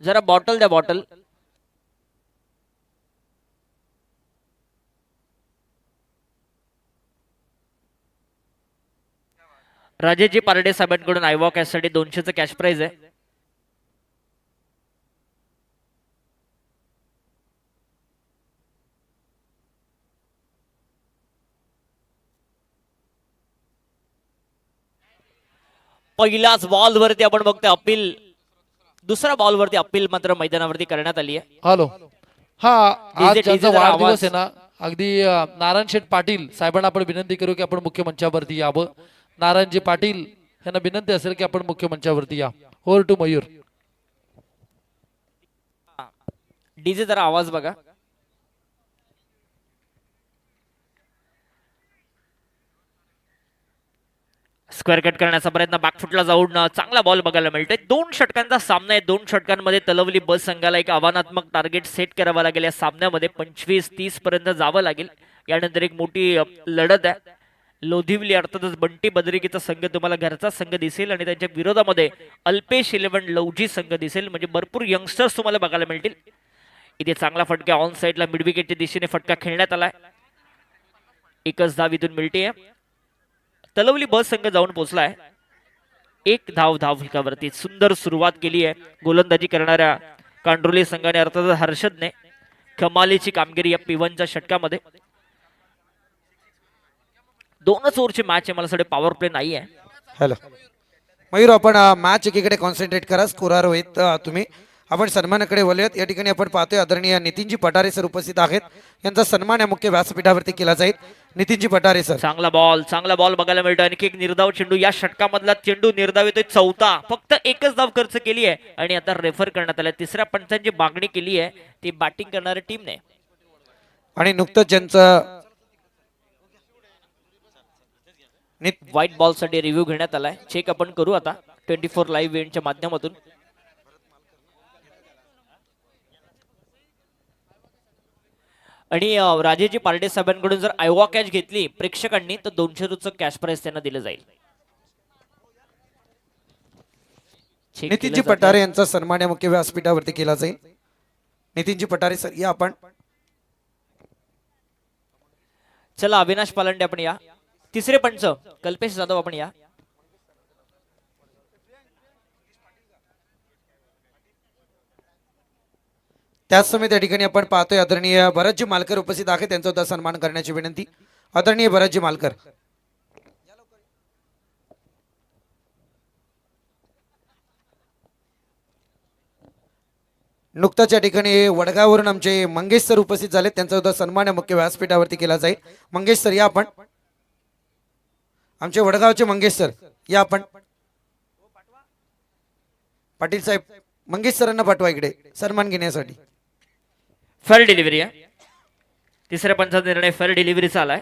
जरा बॉटल द्या बॉटल. राजेशजी पारडे साहेबांकडून आयवॉक कॅशसाठी 200चं cash price आहे. पहिल्याच बॉल वरती आपण बघतोय अपील. दुसऱ्या बॉल वरती अपील मात्र मैदानावरती करण्यात आली आहे. हॅलो. हा आज DJ ज्यांचा जरा वाढदिवस आवाज. आहे ना, अगदी नारायण शेठ पाटील साहेबांना आपण विनंती करू की आपण मुख्य मंचावरती यावं. नारायणजी पाटील यांना विनंती असेल की आपण मुख्य मंचावरती या. Over to Mayur. डीजे जरा आवाज बघा. स्क्वेअर कट करण्याचा प्रयत्न बॅकफुटला जाऊन चांगला बॉल बघायला मिळतोय. 2 षटकांचा सामना आहे. 2 षटकांमध्ये तलवली बस संघाला एक आव्हानात्मक टार्गेट सेट करावं लागेल. या सामन्यामध्ये 25-30 पर्यंत जावं लागेल. यानंतर एक मोठी लढत आहे. लोधिवली अर्थातच बंटी बद्रिकीचा संघ तुम्हाला घरचा संघ दिसेल आणि त्यांच्या विरोधामध्ये अल्पेश 11 लवजी संघ दिसेल. म्हणजे भरपूर यंगस्टर्स तुम्हाला बघायला मिळतील. इथे चांगला फटका ऑन साइडला मिड विकेटच्या दिशेने फटका खेळण्यात आलाय. एकच धाव इथून मिळते. तलवली बस संघ जाऊन पोहोचलाय. एक धाव फलकावरती सुंदर सुरुवात केली आहे गोलंदाजी करणाऱ्या कांडोली संघाने अर्थात हर्षदने. कमालीची कामगिरी या P1च्या षटकामध्ये. 2च ओव्हरची मॅच आहे. मला सगळे पॉवर प्ले नाही आहे. हॅलो मयूर, आपण मॅच एकीकडे कॉन्सन्ट्रेट करा. स्कोरर होईत तुम्ही. आपण सन्मानाकडे वळूयात. या ठिकाणी आपण पाहतोय आदरणीय नितीनजी पटारे सर उपस्थित आहेत. यांचा सन्मान या मुख्य व्यासपीठावरती केला जाईल. नितीनजी पटारे सर. चांगला बॉल बघायला मिळतो. आणखी एक निर्धाव चेंडू. या षटकामधला चेंडू निर्धाव येतोय 4था. फक्त एकच धाव खर्च केली आहे आणि आता रेफर करण्यात आलाय. तिसऱ्या पंचांची मागणी केली आहे ती बॅटिंग करणाऱ्या टीमने. आणि नुकतंच ज्यांचं व्हाईट बॉल साठी रिव्ह्यू घेण्यात आलाय. चेक आपण करू आता 24 लाईव्ह इव्हेंटच्या माध्यमातून. आणि राजेशजी पारडे साहेबांकडून जर आयवा कॅच घेतली प्रेक्षकांनी तर 200 रुपये कॅश प्राइस त्यांना दिलं जाईल. नितीनजी पटारे यांचा सन्मान या मुख्य व्यासपीठावरती केला जाईल. नितीनजी पटारे सर या आपण. चला अविनाश पालंडे आपण या. तिसरे पंच कल्पेश जाधव आपण या. त्याच समय त्या ठिकाणी आपण पाहतोय आदरणीय भरतजी मालकर उपस्थित आहेत. त्यांचा सुद्धा सन्मान करण्याची विनंती. आदरणीय भरतजी मालकर. नुकताच या ठिकाणी वडगाववरून आमचे मंगेश सर उपस्थित झाले. त्यांचा सुद्धा सन्मान या मुख्य व्यासपीठावरती केला जाईल. मंगेश सर या आपण. आमचे वडगावचे मंगेश सर या आपण. पाटील साहेब मंगेश सरांना पाठवा इकडे सन्मान घेण्यासाठी. फेअर डिलिव्हरी आहे. तिसऱ्या पंचाचा निर्णय फेअर डिलिव्हरीचा आलाय.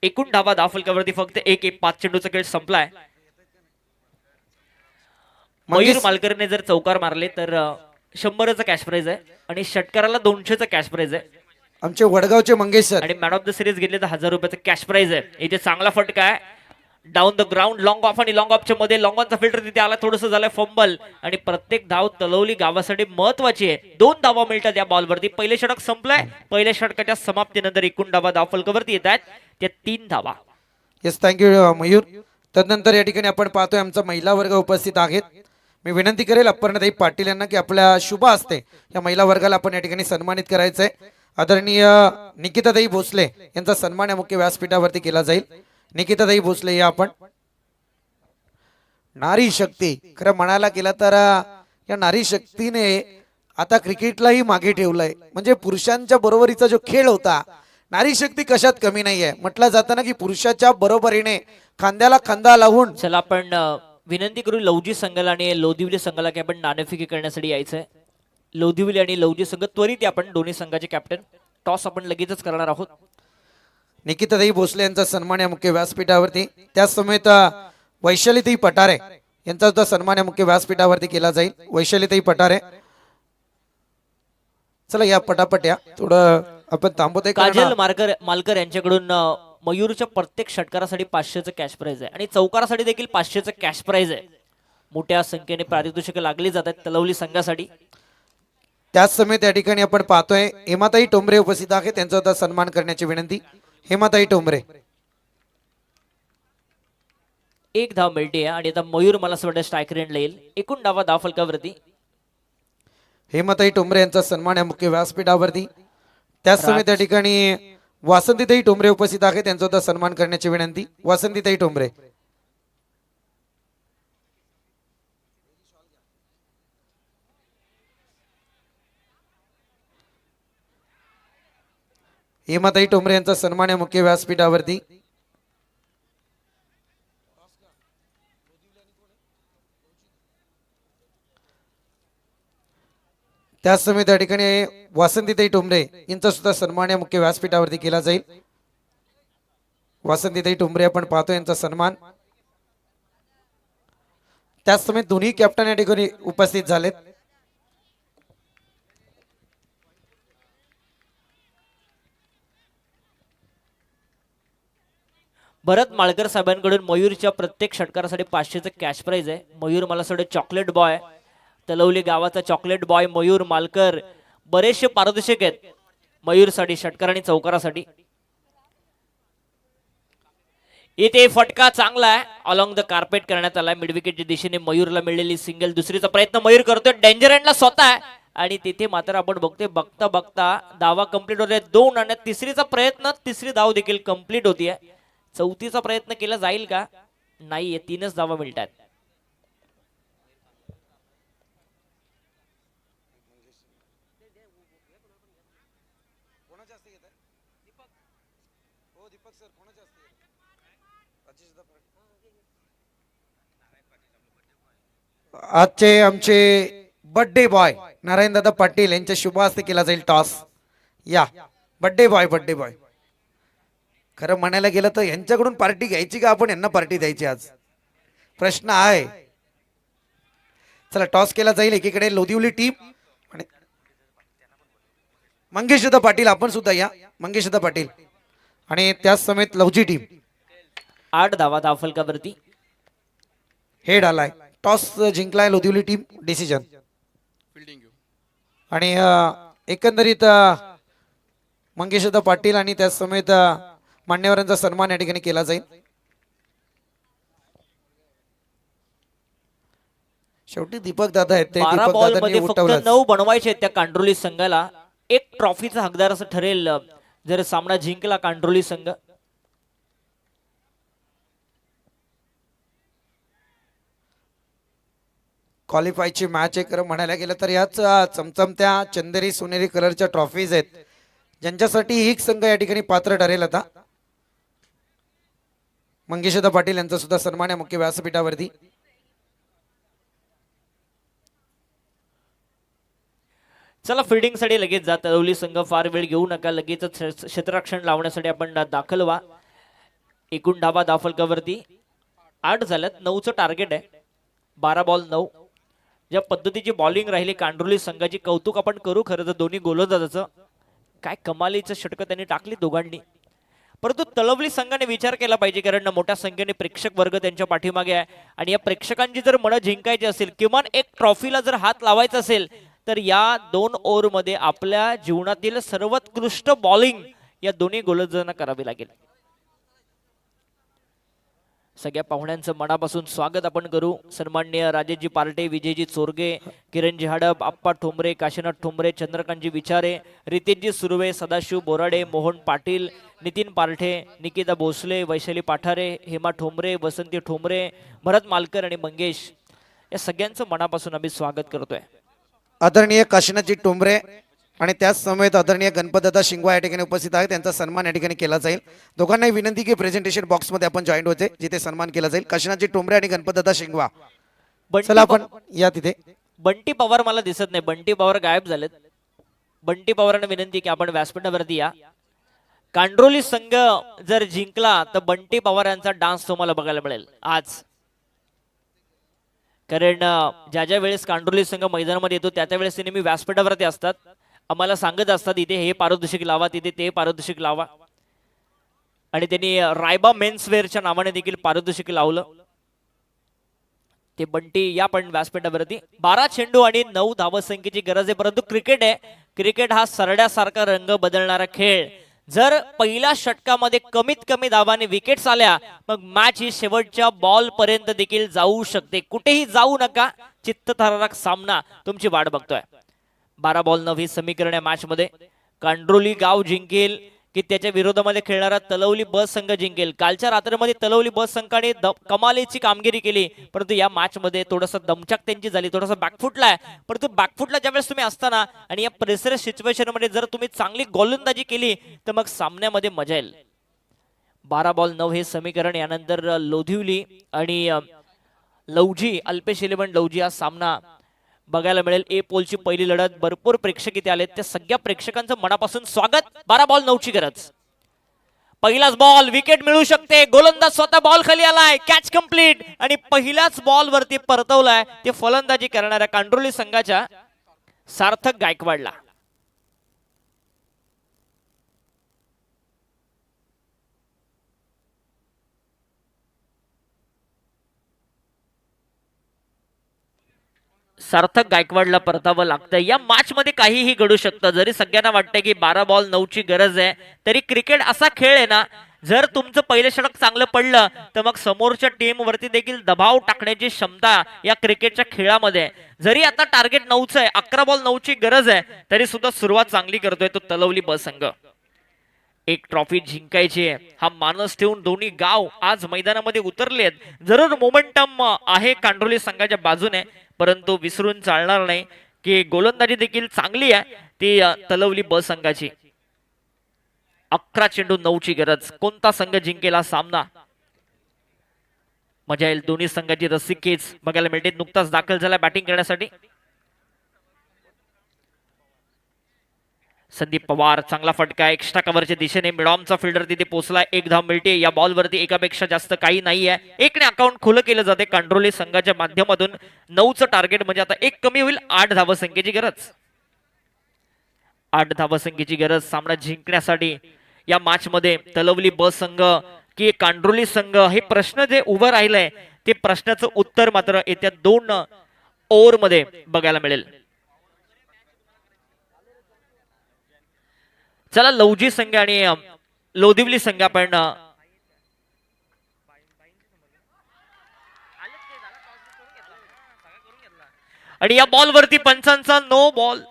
एकूण धावा फलकावरती फक्त 1-5 चेंडूचा खेळ संपलाय. मयूर मालकरने जर चौकार मारले तर 100चा कॅश प्राइज आहे आणि षटकाराला 200चा कॅश प्राइज आहे. आमचे वडगावचे मंगेश सर. आणि मॅन ऑफ द सिरीज घेतले तर 1000 रुपयाचा कॅश प्राइज आहे. इथे चांगला फटका आहे down the ground long of आणि लॉंग ऑफच्या मध्ये लॉंग ऑनचा फिल्टर तिथे आला. थोडंसं झालंय फंबल आणि प्रत्येक धाव तलवली गावासाठी महत्वाची आहे. 2 धावा मिळतात या बॉलवरती. पहिले षटक संपलंय. पहिल्या षटकाच्या समाप्तीनंतर एकूण धावा फलकावरती येत आहेत त्या 3 धावा. Yes thank you Mayur. तदनंतर या ठिकाणी आपण पाहतोय आमचा महिला वर्ग उपस्थित आहेत. मी विनंती करेल अपर्णाताई पाटील यांना की आपल्या शुभ हस्ते या महिला वर्गाला आपण या ठिकाणी सन्मानित करायचंय. आदरणीय निकिताताई भोसले यांचा सन्मान या मुख्य व्यासपीठावरती केला जाईल. निकिताताई भोसले या आपण. नारी शक्ती खरं म्हणायला गेला तर या नारी शक्तीने आता क्रिकेटलाही मागे ठेवलंय. म्हणजे पुरुषांच्या बरोबरीचा जो खेळ होता नारी शक्ती कशात कमी नाहीये. म्हटलं जातं ना की पुरुषाच्या बरोबरीने खांद्याला खांदा लावून. चला आपण विनंती करू लवजी संघाला आणि लोधिवली संघाला की आपण नाणेफेकी करण्यासाठी यायचंय. लोधिवली आणि लवजी संघ त्वरित आपण दोन्ही संघाचे कॅप्टन. टॉस आपण लगेचच करणार आहोत. निकिताताई भोसले यांचा सन्मान या मुख्य व्यासपीठावरती. त्याच समेत वैशालीताई पटारे यांचा सुद्धा सन्मान या मुख्य व्यासपीठावरती केला जाईल. वैशालीताई पटारे चला या पटापट या. थोडं आपण थांबवतोय. काजल मालकर यांच्याकडून मयूरच्या प्रत्येक षटकारासाठी 500चं कॅश प्राइज आहे आणि चौकारासाठी देखील 500चं कॅश प्राइज आहे. मोठ्या संख्येने पारितोषिक लागली जातात तलवली संघासाठी. त्याच समय त्या ठिकाणी आपण पाहतोय हेमाताई टोंबरे उपस्थित आहे, त्यांचा आता सन्मान करण्याची विनंती. हेमाताई टोंबरे. एक धाव मिळते आणि आता मयूर मला असं वाटतं स्ट्रायक रेंजला येईल. एकूण डावा धाव फलकावरती. हेमाताई टोंबरे यांचा सन्मान आहे मुख्य व्यासपीठावरती. त्याच समय त्या ठिकाणी वासंतीताई टोंबरे उपस्थित आहे, त्यांचा आता सन्मान करण्याची विनंती. वासंतीताई टोंबरे. हेमाताई टोंबरे यांचा सन्मान आहे मुख्य व्यासपीठावरती. त्याच समय त्या ठिकाणी वासंतीताई टोंबरे यांचा सुद्धा सन्मान या मुख्य व्यासपीठावरती केला जाईल. वासंतीताई टोंबरे आपण पाहतो यांचा सन्मान. त्याच समय दोन्ही कॅप्टन या ठिकाणी उपस्थित झालेत. भरत माळकर साहेबांकडून मयूरच्या प्रत्येक षटकारासाठी 500चं कॅश प्राइज आहे. मयूर मला असं वाटतं चॉकलेट बॉय, तलवली गावाचा चॉकलेट बॉय मयूर मालकर. बरेचसे पारदर्शक आहेत मयूरसाठी षटकार आणि चौकारासाठी. इथे फटका चांगला आहे, अलॉंग द कार्पेट करण्यात आलाय. मिड विकेटच्या दिशेने मयूरला मिळलेली सिंगल. दुसरीचा प्रयत्न मयूर करतोय, डेंजर एंडला स्वतः आहे आणि तिथे मात्र आपण बघतोय बघता बघता धावा कंप्लीट होते 2 आणि तिसरीचा प्रयत्न, तिसरी धाव देखील कंप्लीट होतीये. चौथीचा प्रयत्न केला जाईल का? नाहीये, 3च धावा मिळतात. आजचे आमचे बर्थडे बॉय नारायणदादा पाटील यांच्या शुभ हस्ते केला जाईल टॉस. या बर्थडे बॉय. खरं म्हणायला गेलं तर यांच्याकडून पार्टी घ्यायची का आपण यांना पार्टी द्यायची आज प्रश्न आहे. चला टॉस केला जाईल. एकीकडे लोदिवली टीम आणि मंगेशदा पाटील, आपण सुद्धा या मंगेशदा पाटील, आणि त्याच समेत लवजी टीम. 8 धावा धाव फलकावरती. हेड आलाय, टॉस जिंकलाय लोदिवली टीम, डिसिजन. आणि एकंदरीत मंगेशदा पाटील आणि त्याच समेत मान्यवरांचा सन्मान या ठिकाणी केला जाईल. शेवटी दीपक दादा आहेत ते 12 दीपक बॉल दादांनी मध्ये फक्त उठवलं. 9 बनवायचे आहेत त्या कांड्रोली संघाला. एक ट्रॉफीचा हकदार असं ठरेल जर सामना जिंकला कांड्रोली संघ. क्वालिफायची मॅच आहे. खरं म्हणायला गेलं तर याच चमचमत्या चंदेरी सोनेरी कलरच्या ट्रॉफीज आहेत ज्यांच्यासाठी एक संघ या ठिकाणी पात्र ठरेल. आता मंगेशदा पाटील यांचा सुद्धा सन्मान आहे मुख्य व्यासपीठावरती. चला फिल्डिंग साठी लगेच जा. तलवली संघ फार वेळ घेऊ नका, लगेच क्षेत्ररक्षण लावण्यासाठी आपण दाखल व्हा. एकूण धावा धाव फलकावरती 8 झाल्यात. 9चं टार्गेट आहे. 12 बॉल 9. ज्या पद्धतीची बॉलिंग राहिली कांड्रोली संघाची, कौतुक आपण करू खरं तर दोन्ही गोलंदाजाचं. काय कमालीचं षटकं त्यांनी टाकली दोघांनी. परंतु तलवली संघाने विचार केला पाहिजे, कारण मोठ्या संख्येने प्रेक्षक वर्ग त्यांच्या पाठीमागे आहे आणि या प्रेक्षकांची जर मनं जिंकायची असेल, किमान एक ट्रॉफीला जर हात लावायचा असेल, तर या 2 ओव्हरमध्ये आपल्या जीवनातील सर्वोत्कृष्ट बॉलिंग या दोन्ही गोलंदाजांना करावी लागेल. सगळ्या पाहुण्यांचं मनापासून स्वागत आपण करू. सन्माननीय राजेशजी पार्टे, विजयजी चोरगे, किरणजी हडप, आप्पा ठोंबरे, काशीनाथ ठोंबरे, चंद्रकांतजी विचारे, रितेशजी सुर्वे, सदाशिव बोराडे, मोहन पाटील, नितीन पार्ठे, निकिता भोसले, वैशाली पाठारे, हेमा ठोंबरे, वसंती ठोंबरे, भरत मालकर आणि मंगेश, या सगळ्यांचं मनापासून आम्ही स्वागत करतोय. आदरणीय काशीनाथजी टोंबरे आणि त्याच समेत आदरणीय गणपतदादा शिंगवा या ठिकाणी उपस्थित आहेत. त्यांचा सन्मान या ठिकाणी केला जाईल. दोघांनाही विनंती की प्रेझेंटेशन बॉक्स मध्ये आपण जॉईन होते, जिथे सन्मान केला जाईल. काशीनाथजी टोंबरे आणि गणपतदादा शिंगवा, चला आपण या तिथे. बंटी पवार मला दिसत नाही, बंटी पवार गायब झालेत. बंटी पवारांना विनंती की आपण व्यासपीठावरती या. कांड्रोली संघ जर जिंकला तर बंटी पवार यांचा डान्स तुम्हाला बघायला मिळेल आज. कारण ज्या वेळेस कांड्रोली संघ मैदानामध्ये येतो त्या वेळेस ते नेहमी व्यासपीठावरती असतात, आम्हाला सांगत असतात इथे हे पारितोषिक लावा, तिथे ते पारितोषिक लावा. आणि त्यांनी रायबा मेन्सवेअरच्या नावाने देखील पारितोषिक लावलं. ते बंटी या पण व्यासपीठावरती 12 चेंडू आणि 9 धावसंख्येची गरज आहे, परंतु क्रिकेट आहे. क्रिकेट हा सरड्यासारखा रंग बदलणारा खेळ. जर पहिल्या षटकामध्ये कमीत कमी धावाने विकेट्स आल्या मग मॅच ही शेवटच्या बॉल पर्यंत देखील जाऊ शकते. कुठेही जाऊ नका, चित्तथरारक सामना तुमची वाट बघतोय. 12 बॉल 9 ही समीकरण मॅच मध्ये. कांड्रोली गाव जिंकेल की त्याच्या विरोधामध्ये खेळणारा तलवली बस संघ जिंकेल. कालच्या रात्रीमध्ये तलवली बस संघाने कमालीची कामगिरी केली, परंतु या मॅच मध्ये थोडंसं दमछाक त्यांची झाली, थोडासा बॅकफुटला आहे. परंतु बॅकफुटला ज्यावेळेस तुम्ही असताना आणि या प्रेशर सिच्युएशन मध्ये जर तुम्ही चांगली गोलंदाजी केली तर मग सामन्यामध्ये मजा येईल. 12 बॉल 9 हे समीकरण. यानंतर लोधिवली आणि लवजी, अल्पेश 11 लवजी हा सामना बघायला मिळेल. ए पोलची पहिली लढत. भरपूर प्रेक्षक इथे आलेत, त्या सगळ्या प्रेक्षकांचं मनापासून स्वागत. 12 बॉल 9 ची गरज. पहिलाच बॉल, विकेट मिळू शकते. गोलंदाज स्वतः बॉल खाली आलाय, कॅच कंप्लीट आणि पहिल्याच बॉल वरती परतवलाय ते फलंदाजी करणाऱ्या कांड्रोली संघाच्या सार्थक गायकवाडला. सार्थक गायकवाडला परतावं लागतं. या मॅच मध्ये काहीही घडू शकतं. जरी सगळ्यांना वाटतं की 12 बॉल 9 ची गरज आहे, तरी क्रिकेट असा खेळ आहे ना, जर तुमचं पहिलं षटक चांगलं पडलं तर मग समोरच्या टीम वरती देखील दबाव टाकण्याची क्षमता या क्रिकेटच्या खेळामध्ये आहे. जरी आता टार्गेट 9चं आहे, 11 बॉल 9 ची गरज आहे, तरी सुद्धा सुरुवात चांगली करतोय तो तलवली बस संघ. एक ट्रॉफी जिंकायची आहे हा मानस ठेवून दोन्ही गाव आज मैदानामध्ये उतरलेत. जरूर मोमेंटम आहे कांड्रोली संघाच्या बाजूने, परंतु विसरून चालणार नाही की गोलंदाजी देखील चांगली आहे ती तलवली ब संघाची. 11 चेंडू 9 ची गरज. कोणता संघ जिंकेल हा सामना? मजा येईल. दोन्ही संघाची रस्सीखेच बघायला मिळते. नुकताच दाखल झाला बॅटिंग करण्यासाठी संदीप पवार. चांगला फटका एक्स्ट्रा कव्हरच्या दिशेने. मिडॉमचा फिल्डर तिथे पोहोचला. एक धाव मिळते. या बॉलवरती एकापेक्षा जास्त काही नाहीये. एकने अकाउंट खुलं केलं जाते कांड्रोली संघाच्या माध्यमातून. 9चं टार्गेट म्हणजे आता एक कमी होईल. 8 धावसंख्येची गरज. 8 धावसंख्येची गरज सामना जिंकण्यासाठी. या मॅच मध्ये तलवली ब संघ की कांड्रोली संघ, हे प्रश्न जे उभं राहिलंय ते प्रश्नाचं उत्तर मात्र येत्या 2 ओव्हर मध्ये बघायला मिळेल. चला लवजी संघ आणि लोधिवली संघ आपण आणि या बॉल वरती पंचांचा नो बॉल,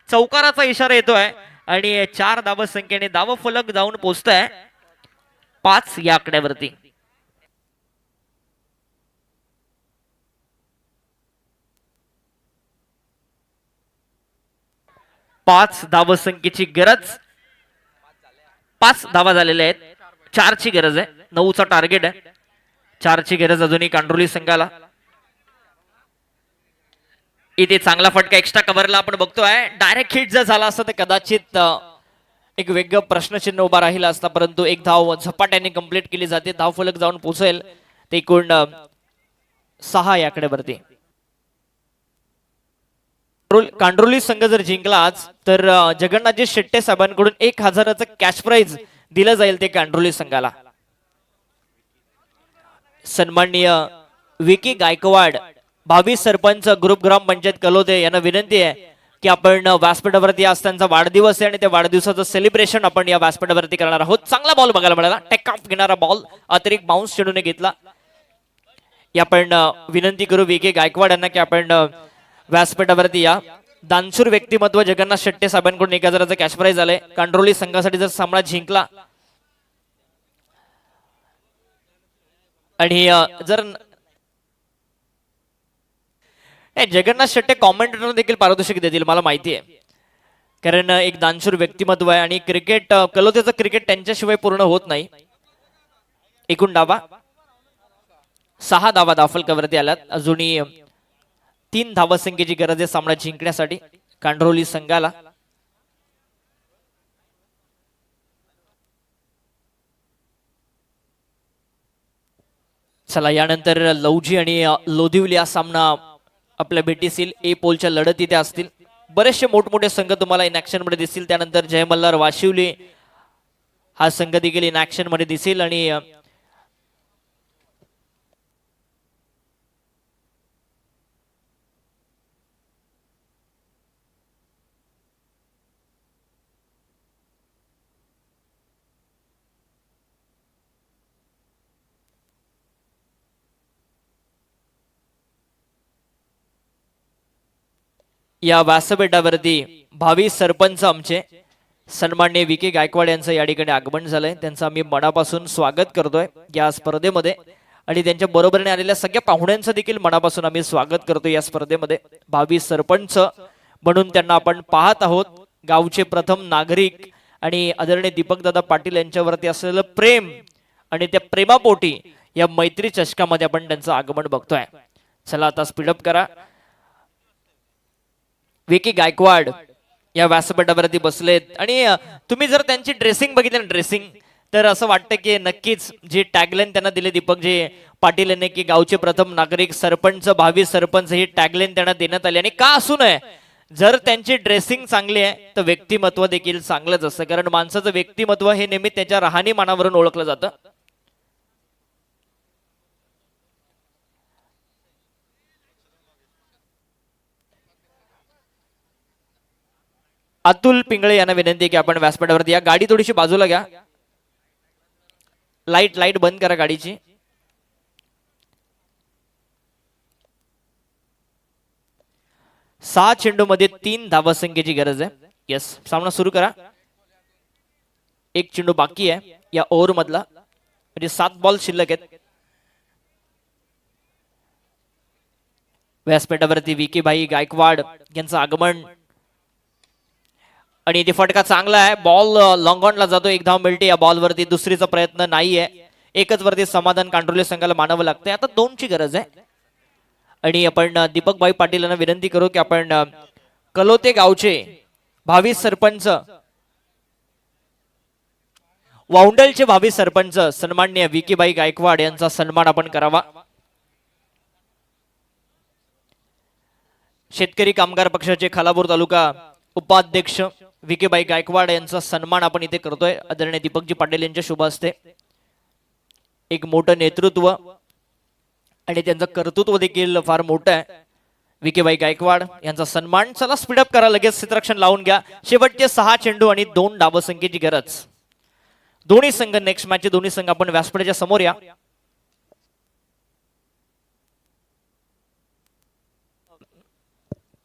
चौकाराचा इशारा येतोय आणि 4 धाव संख्येने धाव फलक जाऊन पोहोचतोय 5 या आकड्यावरती. पाच धावसंख्येची गरज. 5 धावा झालेल्या आहेत. 4 ची गरज आहे. 9चा टार्गेट आहे. 4 ची गरज अजूनही कांड्रोली संघाला. इथे चांगला फटका एक्स्ट्रा कव्हरला आपण बघतोय. डायरेक्ट हिट जर झाला असता तर कदाचित एक वेगळं प्रश्नचिन्ह उभा राहिला असता, परंतु एक धाव झपाट्याने कंप्लीट केली जाते. धाव फलक जाऊन पोहोचेल ते एकूण 6 याकडे वरती. कांड्रोली संघ जर जिंकलाच तर जगन्नाथजी शेट्टे साहेबांकडून 1000चं कॅश प्राइज दिलं जाईल ते कांड्रोली संघाला. सन्माननीय विकी गायकवाड, भावी सरपंच ग्रुप ग्रामपंचायत कलोदे यांना विनंती आहे की आपण व्यासपीठावरती आज त्यांचा वाढदिवस आहे आणि त्या वाढदिवसाचं सेलिब्रेशन आपण या व्यासपीठावरती करणार आहोत. चांगला बॉल बघायला मिळाला. टेक ऑफ घेणारा बॉल अतिरिक्त बाउन्स चेंडूने घेतला. आपण विनंती करू विकी गायकवाड यांना की आपण व्यासपीठावरती या. दानशूर व्यक्तिमत्व जगन्नाथ शेट्टे साहेबांकडून 1000चं कॅश प्राइज आलंय. कांड्रोली संघासाठी जर सामना जिंकला आणि जर जगन्नाथ शेट्टे कॉमेंटेटर देखील पारितोषिक देतील मला माहिती आहे, कारण एक दानशूर व्यक्तिमत्व आहे आणि क्रिकेट कलोतेचं क्रिकेट त्यांच्याशिवाय पूर्ण होत नाही. एकूण धावा 6 धावा धावफलकावरती आल्यात. अजूनही 3 धावसंख्येची गरज आहे सामना जिंकण्यासाठी कांड्रोली संघाला. चला यानंतर लवजी आणि लोधिवली हा सामना आपल्या भेटीतील. ए पोलच्या लढत इथे असतील. बरेचसे मोठमोठे संघ तुम्हाला इन ऍक्शन मध्ये दिसतील. त्यानंतर जय मल्हार वाशिवली हा संघ देखील इन ऍक्शन मध्ये दिसेल आणि या व्यासपीठावरती भावी सरपंच आमचे सन्माननीय विके गायकवाड यांचं या ठिकाणी आगमन झालंय. त्यांचं आम्ही मनापासून स्वागत करतोय या स्पर्धेमध्ये आणि त्यांच्या बरोबरीने आलेल्या सगळ्या पाहुण्यांचं देखील मनापासून आम्ही स्वागत करतो या स्पर्धेमध्ये. भावी सरपंच म्हणून त्यांना आपण पाहत आहोत. गावचे प्रथम नागरिक आणि आदरणीय दीपकदादा पाटील यांच्यावरती असलेलं प्रेम आणि त्या प्रेमापोटी या मैत्री चषकामध्ये आपण त्यांचं आगमन बघतोय. चला आता स्पीडअप करा. विकी गायकवाड या व्यासपीठावरती बसलेत आणि तुम्ही जर त्यांची ड्रेसिंग बघितली ड्रेसिंग तर असं वाटतं की नक्कीच जी टॅगलाईन त्यांना दिली दीपकजी पाटील यांनी की गावचे प्रथम नागरिक सरपंच भावी सरपंच ही टॅगलाईन त्यांना देण्यात आली. आणि का असू नये, जर त्यांची ड्रेसिंग चांगली आहे तर व्यक्तिमत्व देखील चांगलंच असतं. कारण माणसाचं व्यक्तिमत्व हे नेहमी त्याच्या राहणीमानावरून ओळखलं जातं. अतुल पिंगळे यांना विनंती की आपण व्यासपीठावरती या. गाडी थोडीशी बाजूला घ्या. लाईट बंद करा गाडीची. सहा चेंडू मध्ये 3 धावसंख्येची गरज आहे. यस, सामना सुरू करा. एक चेंडू बाकी आहे या ओव्हर मधला, म्हणजे 7 बॉल शिल्लक आहेत. व्यासपीठावरती विके भाई गायकवाड यांचं आगमन आणि इथे फटका चांगला आहे. बॉल लॉंग ऑनला जातो. 1 धाव मिळते या बॉलवरती. दुसरीचा प्रयत्न नाहीये. एकच वरती समाधान कांट्रोली संघाला मानावं लागतंय. आता 2ची गरज आहे आणि आपण दीपक भाई पाटील यांना विनंती करू की आपण कलोते गावचे भावी सरपंच वाउंडलचे भावी सरपंच सन्माननीय विके भाई गायकवाड यांचा सन्मान आपण करावा. शेतकरी कामगार पक्षाचे खालापूर तालुका उपाध्यक्ष विकेबाई गायकवाड यांचा सन्मान आपण इथे करतोय आदरणीय दीपकजी पाटील यांच्या शुभ हस्ते. एक मोठं नेतृत्व आणि त्यांचं कर्तृत्व देखील फार मोठं आहे. विकेबाई गायकवाड यांचा सन्मान. चला स्पीडअप करा, लगेच क्षेत्ररक्षण लावून घ्या. शेवटचे 6 चेंडू आणि 2 धावसंख्येची गरज. दोन्ही संघ नेक्स्ट मॅचचे दोन्ही संघ आपण व्यासपीठाच्या समोर या.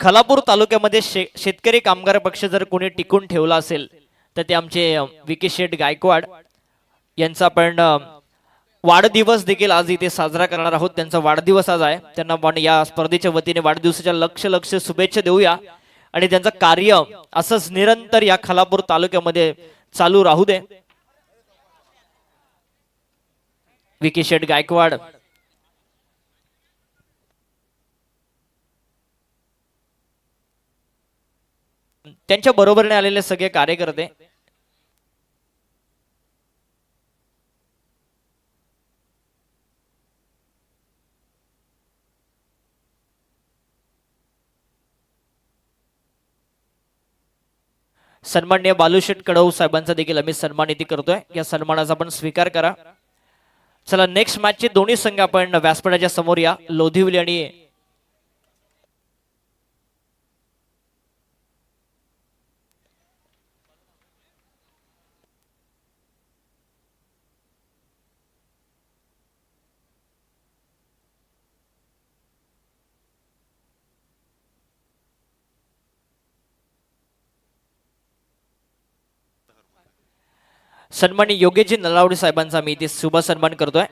खालापूर तालुक्यामध्ये शेतकरी कामगार पक्ष जर कोणी टिकून ठेवला असेल तर ते आमचे विके शेठ गायकवाड यांचा आपण वाढदिवस देखील आज इथे साजरा करणार आहोत. त्यांचा वाढदिवस आज आहे. त्यांना आपण या स्पर्धेच्या वतीने वाढदिवसाच्या लक्ष शुभेच्छा देऊया आणि त्यांचं कार्य असंच निरंतर या खालापूर तालुक्यामध्ये चालू राहू दे. विके शेठ गायकवाड त्यांच्या बरोबरीने आलेले सगळे कार्यकर्ते सन्माननीय बालूशेठ कडव साहेबांचा देखील आम्ही सन्मान इथे करतोय. या सन्मानाचा आपण स्वीकार करा. चला नेक्स्ट मॅचचे दोन्ही संघ आपण व्यासपीठाच्या समोर या. लोधिवली आणि सन्माननीय योगेशजी नलावडे साहेबांचा मी इथे शुभ सन्मान करतोय.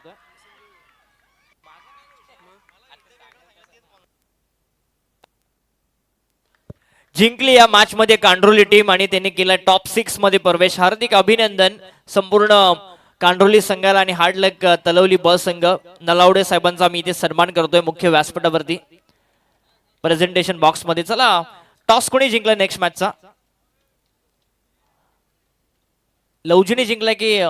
जिंकली या मॅच मध्ये कांड्रोली टीम आणि त्यांनी केला टॉप 6 मध्ये प्रवेश. हार्दिक अभिनंदन संपूर्ण कांड्रोली संघाला आणि हार्ड लक तलवली ब संघ. नलावडे साहेबांचा मी इथे सन्मान करतोय मुख्य व्यासपीठावरती प्रेझेंटेशन बॉक्स मध्ये. चला टॉस कोणी जिंकला नेक्स्ट मॅचचा? लवजीने जिंकला की